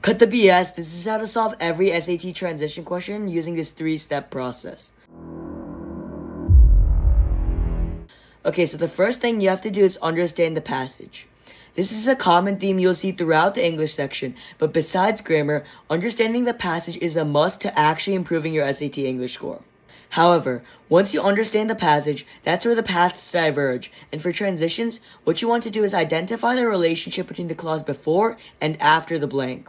Cut the BS, this is how to solve every SAT transition question using this 3-step process. Okay, so the first thing you have to do is understand the passage. This is a common theme you'll see throughout the English section, but besides grammar, understanding the passage is a must to actually improving your SAT English score. However, once you understand the passage, that's where the paths diverge, and for transitions, what you want to do is identify the relationship between the clause before and after the blank.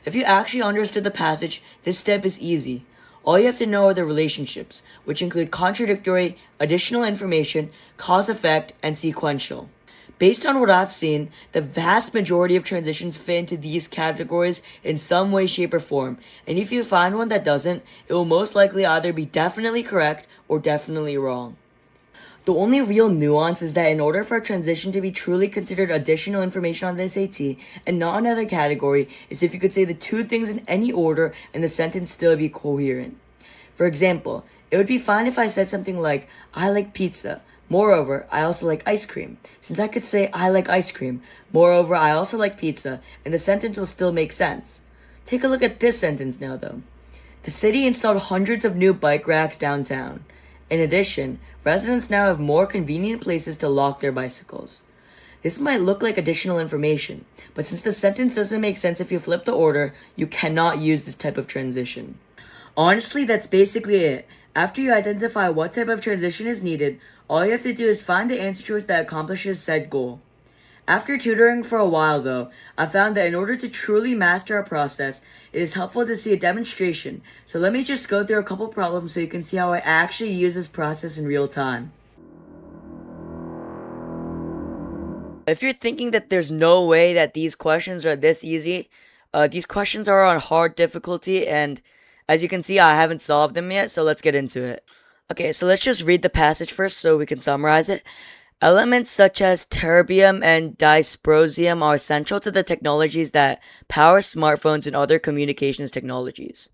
If you actually understood the passage, this step is easy. All you have to know are the relationships, which include contradictory, additional information, cause-effect, and sequential. Based on what I've seen, the vast majority of transitions fit into these categories in some way, shape, or form, and if you find one that doesn't, it will most likely either be definitely correct or definitely wrong. The only real nuance is that in order for a transition to be truly considered additional information on the SAT and not another category is if you could say the two things in any order and the sentence still be coherent. For example, it would be fine if I said something like, I like pizza. Moreover, I also like ice cream. Since I could say, I like ice cream. Moreover, I also like pizza, and the sentence will still make sense. Take a look at this sentence now, though. The city installed hundreds of new bike racks downtown. In addition, residents now have more convenient places to lock their bicycles. This might look like additional information, but since the sentence doesn't make sense if you flip the order, you cannot use this type of transition. Honestly, that's basically it. After you identify what type of transition is needed, all you have to do is find the answer choice that accomplishes said goal. After tutoring for a while though, I found that in order to truly master a process, it is helpful to see a demonstration, so let me just go through a couple problems so you can see how I actually use this process in real time. If you're thinking that there's no way that these questions are this easy, these questions are on hard difficulty, and as you can see, I haven't solved them yet, so let's get into it. Okay, so let's just read the passage first so we can summarize it. Elements such as terbium and dysprosium are essential to the technologies that power smartphones and other communications technologies.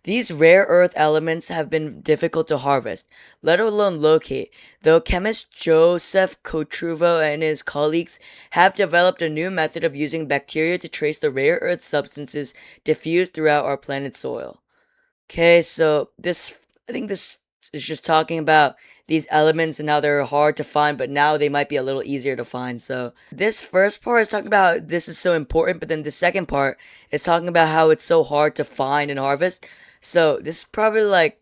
These rare earth elements have been difficult to harvest, let alone locate, though chemist Joseph Kotruvo and his colleagues have developed a new method of using bacteria to trace the rare earth substances diffused throughout our planet's soil. Okay, so I think this is just talking about these elements and how they're hard to find, but now they might be a little easier to find. So this first part is talking about this is so important, but then the second part is talking about how it's so hard to find and harvest. So this is probably like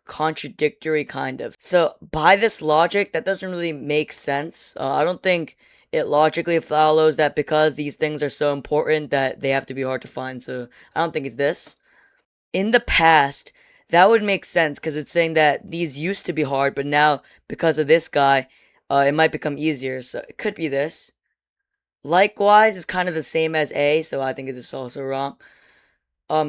contradictory kind of. So by this logic, that doesn't really make sense. I don't think it logically follows that because these things are so important that they have to be hard to find. So I don't think it's this. In the past, that would make sense because it's saying that these used to be hard, but now because of this guy, it might become easier. So it could be this. Likewise is kind of the same as A, so I think it is also wrong.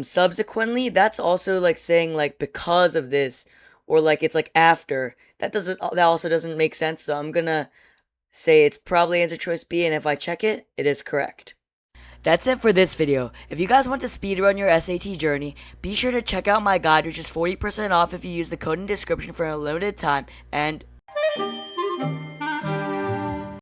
Subsequently, that's also like saying like because of this, or like it's like after. That also doesn't make sense. So I'm gonna say it's probably answer choice B, and if I check it, it is correct. That's it for this video. If you guys want to speedrun your SAT journey, be sure to check out my guide, which is 40% off if you use the code in the description for a limited time, and